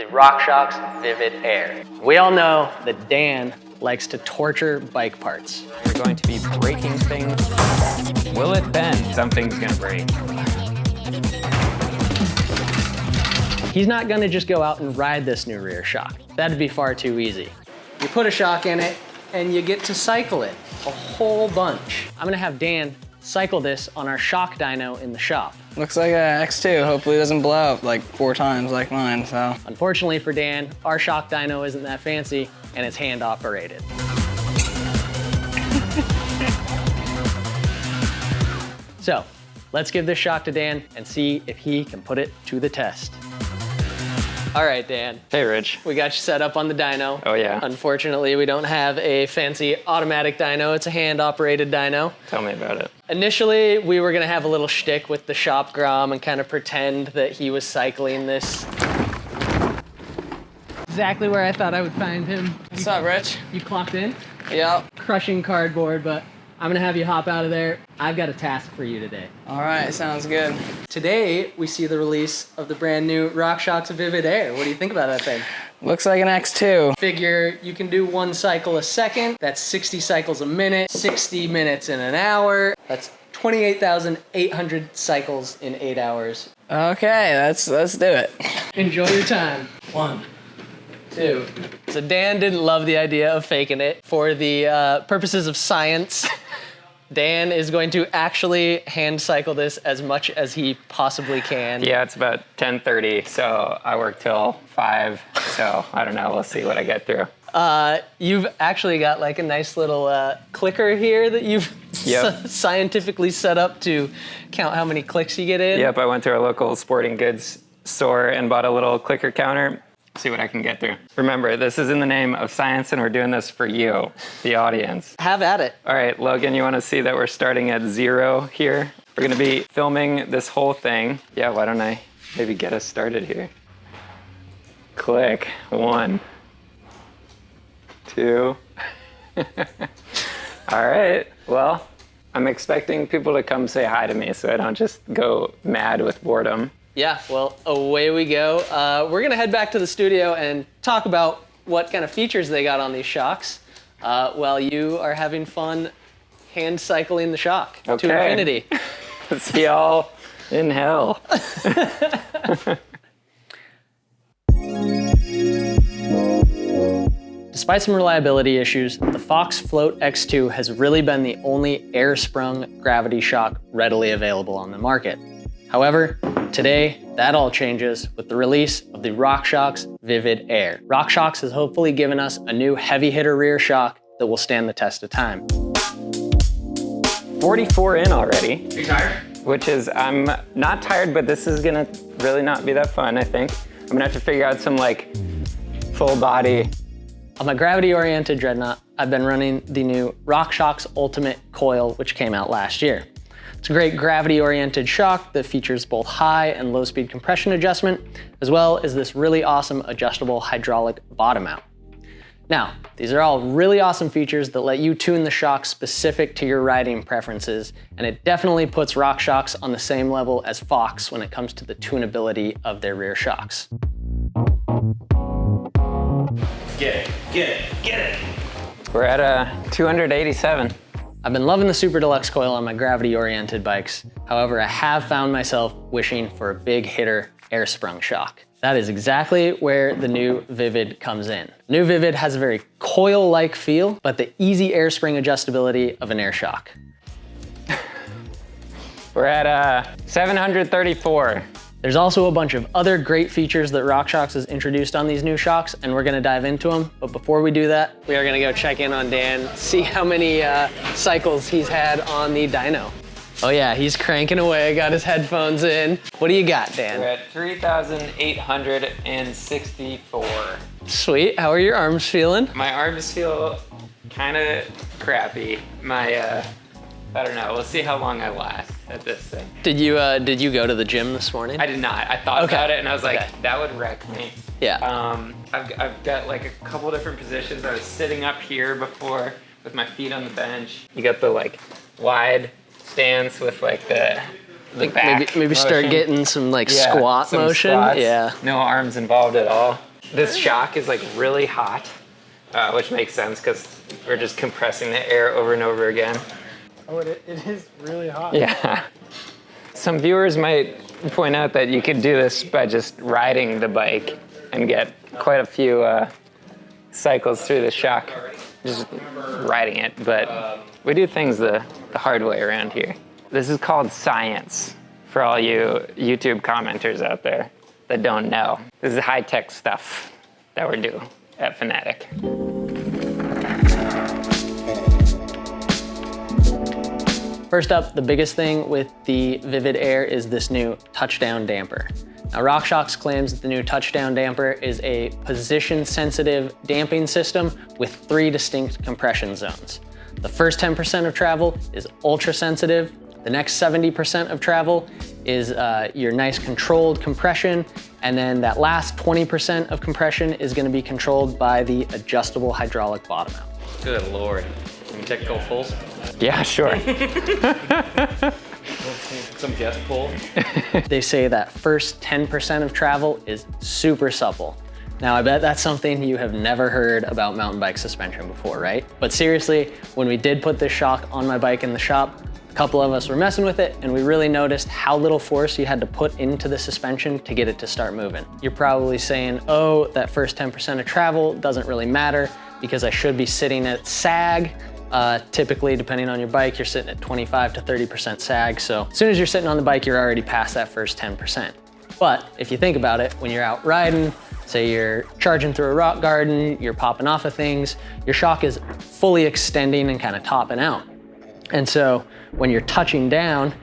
the RockShox Vivid Air. We all know that Dan likes to torture bike parts. You're going to be breaking things. Will it bend? Something's gonna break. He's not gonna just go out and ride this new rear shock. That'd be far too easy. You put a shock in it and you get to cycle it a whole bunch. I'm gonna have Dan cycle this on our shock dyno in the shop. Looks like a X2. Hopefully it doesn't blow up like 4 times like mine, so. Unfortunately for Dan, our shock dyno isn't that fancy and it's hand operated. So, let's give this shock to Dan and see if he can put it to the test. All right, Dan. Hey, Rich. We got you set up on the dyno. Oh, yeah. Unfortunately, we don't have a fancy automatic dyno. It's a hand-operated dyno. Tell me about it. Initially, we were gonna have a little shtick with the shop grom and kind of pretend that he was cycling this. Exactly where I thought I would find him. What's up, Rich? You clocked in? Yep. Crushing cardboard, but I'm gonna have you hop out of there. I've got a task for you today. All right, sounds good. Today, we see the release of the brand new RockShox Vivid Air. What do you think about that thing? Looks like an X2. Figure you can do 1 cycle a second. That's 60 cycles a minute, 60 minutes in an hour. That's 28,800 cycles in 8 hours. Okay, let's do it. Enjoy your time. 1, 2. So Dan didn't love the idea of faking it. For the purposes of science, Dan is going to actually hand cycle this as much as he possibly can. Yeah, it's about 10:30, so I work till 5, so I don't know, we'll see what I get through. You've actually got like a nice little clicker here that you've scientifically set up to count how many clicks you get in. Yep, I went to our local sporting goods store and bought a little clicker counter. See what I can get through. Remember, this is in the name of science and we're doing this for you, the audience. Have at it. All right, Logan, you wanna see that we're starting at 0 here? We're gonna be filming this whole thing. Yeah, why don't I maybe get us started here? Click, 1, 2. All right, well, I'm expecting people to come say hi to me so I don't just go mad with boredom. Yeah, well, away we go. We're gonna head back to the studio and talk about what kind of features they got on these shocks while you are having fun hand cycling the shock to infinity. See y'all in hell. Despite some reliability issues, the Fox Float X2 has really been the only air-sprung gravity shock readily available on the market. However, today, that all changes with the release of the RockShox Vivid Air. RockShox has hopefully given us a new heavy hitter rear shock that will stand the test of time. 44 in already. Are you tired? Which is, I'm not tired, but this is gonna really not be that fun, I think. I'm gonna have to figure out some like full body. On my gravity-oriented dreadnought, I've been running the new RockShox Ultimate Coil, which came out last year. It's a great gravity-oriented shock that features both high and low speed compression adjustment, as well as this really awesome adjustable hydraulic bottom mount. Now, these are all really awesome features that let you tune the shock specific to your riding preferences, and it definitely puts RockShox on the same level as Fox when it comes to the tunability of their rear shocks. Get it, get it, get it. We're at 287. I've been loving the Super Deluxe coil on my gravity-oriented bikes. However, I have found myself wishing for a big hitter air-sprung shock. That is exactly where the new Vivid comes in. The new Vivid has a very coil-like feel, but the easy air spring adjustability of an air shock. We're at 734. There's also a bunch of other great features that RockShox has introduced on these new shocks, and we're gonna dive into them. But before we do that, we are gonna go check in on Dan, see how many cycles he's had on the dyno. Oh yeah, he's cranking away, got his headphones in. What do you got, Dan? We're at 3,864. Sweet, how are your arms feeling? My arms feel kind of crappy. My, I don't know, we'll see how long I last at this thing. Did you go to the gym this morning? I did not. I thought about it and I was like, that would wreck me. Yeah. I've got like a couple different positions. I was sitting up here before with my feet on the bench. You got the like wide stance with like the back maybe start getting some like squat some motion. Squats. Yeah. No arms involved at all. This shock is like really hot, which makes sense because we're just compressing the air over and over again. Oh, it is really hot. Yeah. Some viewers might point out that you could do this by just riding the bike and get quite a few cycles through the shock, just riding it, but we do things the hard way around here. This is called science for all you YouTube commenters out there that don't know. This is high-tech stuff that we're doing at Fanatik. First up, the biggest thing with the Vivid Air is this new touchdown damper. Now, RockShox claims that the new touchdown damper is a position-sensitive damping system with 3 distinct compression zones. The first 10% of travel is ultra-sensitive. The next 70% of travel is your nice controlled compression, and then that last 20% of compression is gonna be controlled by the adjustable hydraulic bottom out. Good Lord. Can we take a couple pulls? Yeah, sure. Some guest pull. They say that first 10% of travel is super supple. Now, I bet that's something you have never heard about mountain bike suspension before, right? But seriously, when we did put this shock on my bike in the shop, a couple of us were messing with it, and we really noticed how little force you had to put into the suspension to get it to start moving. You're probably saying, oh, that first 10% of travel doesn't really matter because I should be sitting at sag. Typically, depending on your bike, you're sitting at 25 to 30% sag. So as soon as you're sitting on the bike, you're already past that first 10%. But if you think about it, when you're out riding, say you're charging through a rock garden, you're popping off of things, your shock is fully extending and kind of topping out. And so when you're touching down,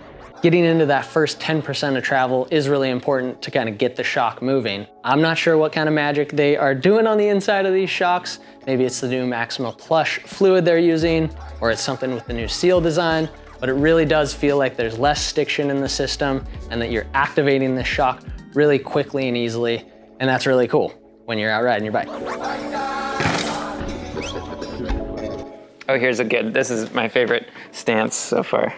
getting into that first 10% of travel is really important to kind of get the shock moving. I'm not sure what kind of magic they are doing on the inside of these shocks. Maybe it's the new Maxima Plush fluid they're using, or it's something with the new seal design, but it really does feel like there's less stiction in the system and that you're activating the shock really quickly and easily. And that's really cool when you're out riding your bike. Oh, here's a good, this is my favorite stance so far.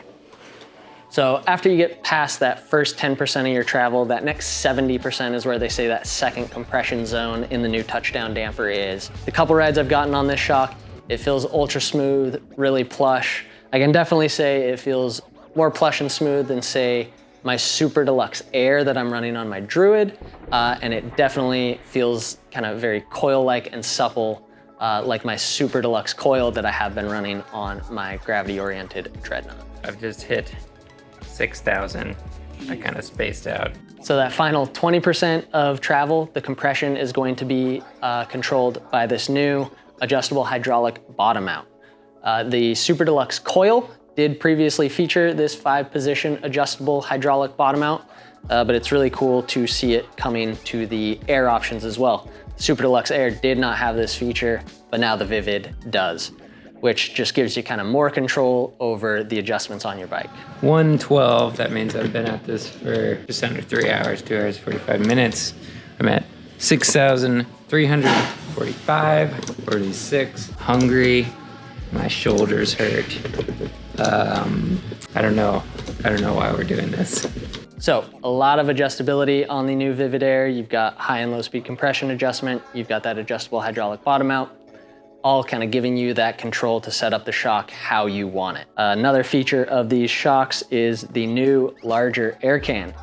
So after you get past that first 10% of your travel, that next 70% is where they say that second compression zone in the new touchdown damper is. The couple rides I've gotten on this shock, it feels ultra smooth, really plush. I can definitely say it feels more plush and smooth than, say, my Super Deluxe Air that I'm running on my Druid, and it definitely feels kind of very coil-like and supple, like my Super Deluxe coil that I have been running on my gravity-oriented Dreadnought. I've just hit 6,000. I kind of spaced out. So that final 20% of travel, the compression is going to be controlled by this new adjustable hydraulic bottom out. The Super Deluxe coil did previously feature this 5-position adjustable hydraulic bottom out, but it's really cool to see it coming to the Air options as well. Super Deluxe Air did not have this feature, but now the Vivid does, which just gives you kind of more control over the adjustments on your bike. 1:12, that means I've been at this for just under 3 hours, 2 hours, 45 minutes. I'm at 6,345, 46, hungry, my shoulders hurt. I don't know why we're doing this. So a lot of adjustability on the new Vivid Air. You've got high and low speed compression adjustment. You've got that adjustable hydraulic bottom out, all kind of giving you that control to set up the shock how you want it. Another feature of these shocks is the new larger air can.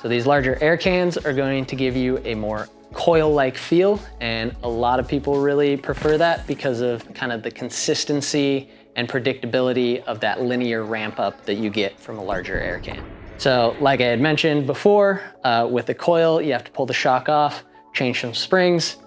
So these larger air cans are going to give you a more coil-like feel, and a lot of people really prefer that because of kind of the consistency and predictability of that linear ramp up that you get from a larger air can. So like I had mentioned before, with the coil, you have to pull the shock off, change some springs.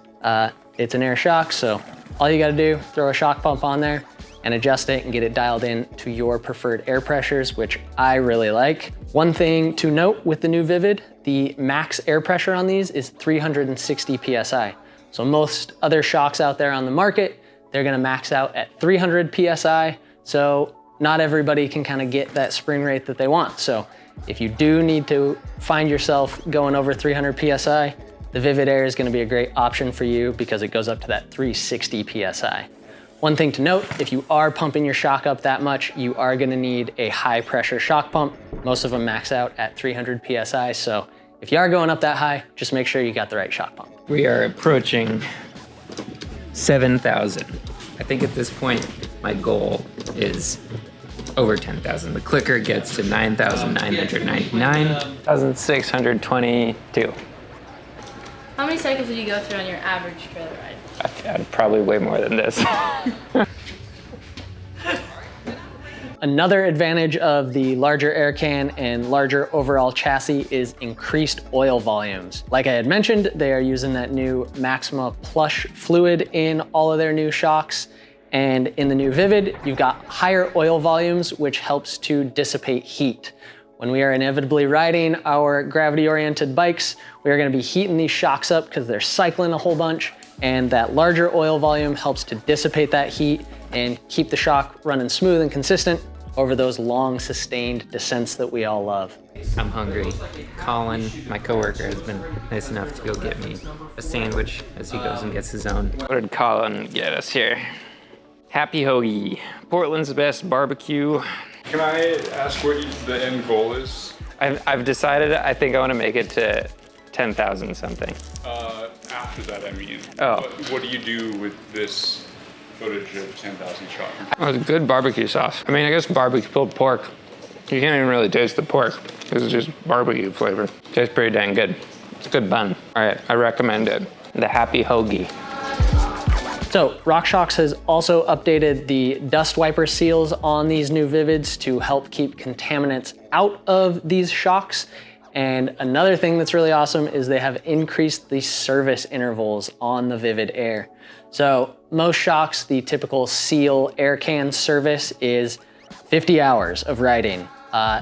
It's an air shock, so all you gotta do, throw a shock pump on there and adjust it and get it dialed in to your preferred air pressures, which I really like. One thing to note with the new Vivid, the max air pressure on these is 360 PSI. So most other shocks out there on the market, they're gonna max out at 300 PSI. So not everybody can kind of get that spring rate that they want. So if you do need to find yourself going over 300 PSI, the Vivid Air is gonna be a great option for you because it goes up to that 360 PSI. One thing to note, if you are pumping your shock up that much, you are gonna need a high pressure shock pump. Most of them max out at 300 PSI, so if you are going up that high, just make sure you got the right shock pump. We are approaching 7,000. I think at this point, my goal is over 10,000. The clicker gets to 9,999. 1,622. How many cycles do you go through on your average trailer ride? Probably way more than this. Another advantage of the larger air can and larger overall chassis is increased oil volumes. Like I had mentioned, they are using that new Maxima Plush fluid in all of their new shocks. And in the new Vivid, you've got higher oil volumes, which helps to dissipate heat. When we are inevitably riding our gravity-oriented bikes, we are gonna be heating these shocks up because they're cycling a whole bunch, and that larger oil volume helps to dissipate that heat and keep the shock running smooth and consistent over those long, sustained descents that we all love. I'm hungry. Colin, my coworker, has been nice enough to go get me a sandwich as he goes and gets his own. What did Colin get us here? Happy Hoagie, Portland's best barbecue. Can I ask what the end goal is? I've decided I think I want to make it to 10,000 something. After that, I mean. Oh. What do you do with this footage of 10,000 shots? Oh, it's good barbecue sauce. I mean, I guess barbecue pulled pork. You can't even really taste the pork. This is just barbecue flavor. Tastes pretty dang good. It's a good bun. All right, I recommend it. The Happy Hoagie. So RockShox has also updated the dust wiper seals on these new Vivids to help keep contaminants out of these shocks. And another thing that's really awesome is they have increased the service intervals on the Vivid Air. So most shocks, the typical seal air can service is 50 hours of riding.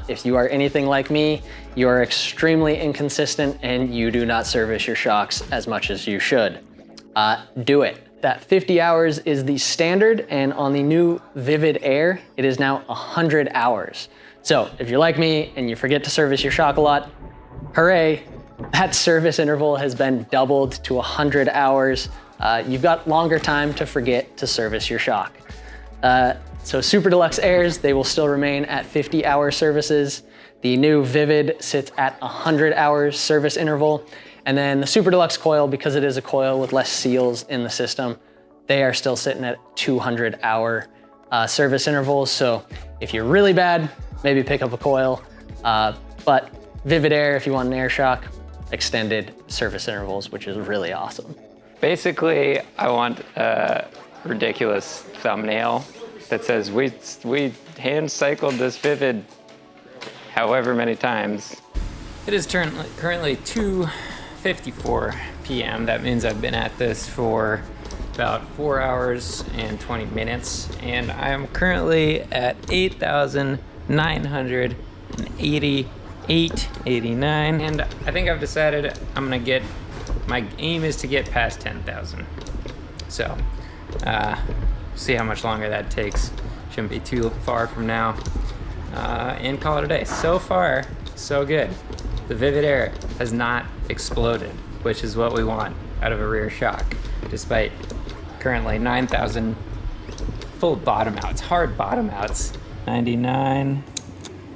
If you are anything like me, you are extremely inconsistent and you do not service your shocks as much as you should. Do it. That 50 hours is the standard, and on the new Vivid Air, it is now 100 hours. So if you're like me and you forget to service your shock a lot, hooray, that service interval has been doubled to 100 hours. You've got longer time to forget to service your shock. So Super Deluxe Airs, they will still remain at 50-hour services. The new Vivid sits at 100 hours service interval. And then the Super Deluxe coil, because it is a coil with less seals in the system, they are still sitting at 200-hour service intervals. So if you're really bad, maybe pick up a coil. But Vivid Air, if you want an air shock, extended service intervals, which is really awesome. Basically, I want a ridiculous thumbnail that says, we hand cycled this Vivid however many times. It is currently 2:54 p.m. That means I've been at this for about 4 hours and 20 minutes, and I am currently at 8,988.89, and I think I've decided my aim is to get past 10,000. So, see how much longer that takes. Shouldn't be too far from now, and call it a day. So far, so good. The Vivid Air has not exploded, which is what we want out of a rear shock, despite currently 9,000 full bottom outs, hard bottom outs. 99,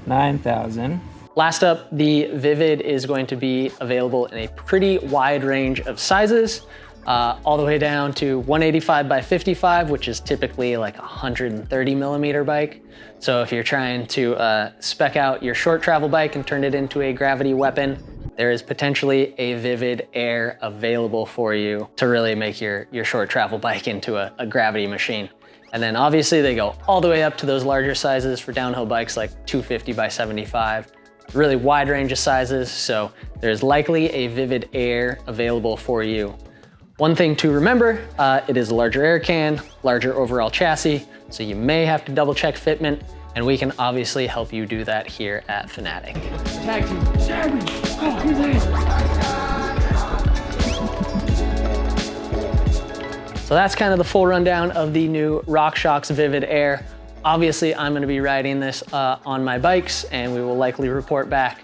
9,000. Last up, the Vivid is going to be available in a pretty wide range of sizes, all the way down to 185 by 55, which is typically like a 130 millimeter bike. So if you're trying to spec out your short travel bike and turn it into a gravity weapon, there is potentially a Vivid Air available for you to really make your short travel bike into a gravity machine. And then obviously they go all the way up to those larger sizes for downhill bikes like 250 by 75. Really wide range of sizes, so there's likely a Vivid Air available for you. One thing to remember, it is a larger air can, larger overall chassis, so you may have to double check fitment, and we can obviously help you do that here at Fanatik. Tag team. Oh, who's that? So that's kind of the full rundown of the new RockShox Vivid Air. Obviously, I'm gonna be riding this on my bikes, and we will likely report back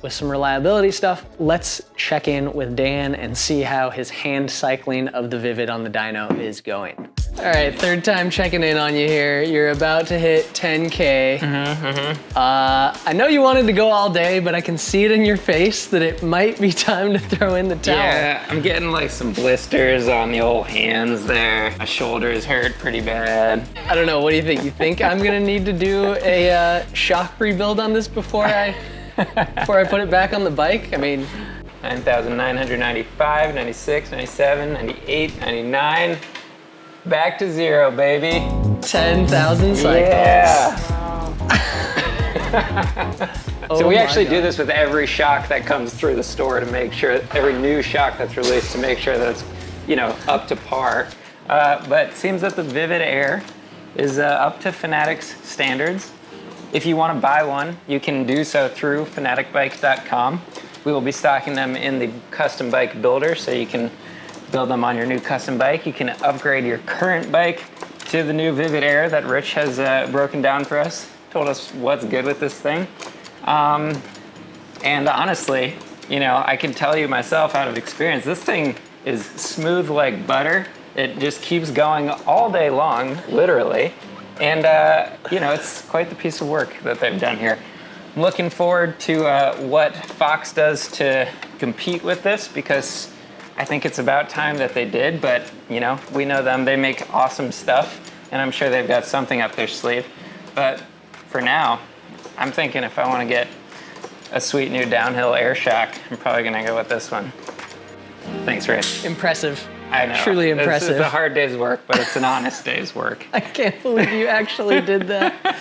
with some reliability stuff. Let's check in with Dan and see how his hand cycling of the Vivid on the dyno is going. All right, third time checking in on you here. You're about to hit 10K. I know you wanted to go all day, but I can see it in your face that it might be time to throw in the towel. Yeah, I'm getting like some blisters on the old hands there. My shoulders hurt pretty bad. I don't know, what do you think? You think I'm gonna need to do a shock rebuild on this before I put it back on the bike? I mean, 9,995, 96, 97, 98, 99. Back to zero, baby. 10,000 cycles. Yeah. Oh So we my actually do God. this with every shock that comes through the store to make sure, every new shock that's released to make sure that it's, you know, up to par. But it seems that the Vivid Air is up to Fanatik's standards. If you want to buy one, you can do so through fanaticbikes.com. We will be stocking them in the custom bike builder, so you can build them on your new custom bike. You can upgrade your current bike to the new Vivid Air that Rich has broken down for us, told us what's good with this thing. And honestly, you know, I can tell you myself out of experience, this thing is smooth like butter. It just keeps going all day long, literally. And, you know, it's quite the piece of work that they've done here. I'm looking forward to what Fox does to compete with this, because I think it's about time that they did, but, you know, we know them. They make awesome stuff, and I'm sure they've got something up their sleeve. But for now, I'm thinking if I want to get a sweet new downhill air shock, I'm probably going to go with this one. Thanks, Rich. Impressive. I know. Truly impressive. It's a hard day's work, but it's an honest day's work. I can't believe you actually did that.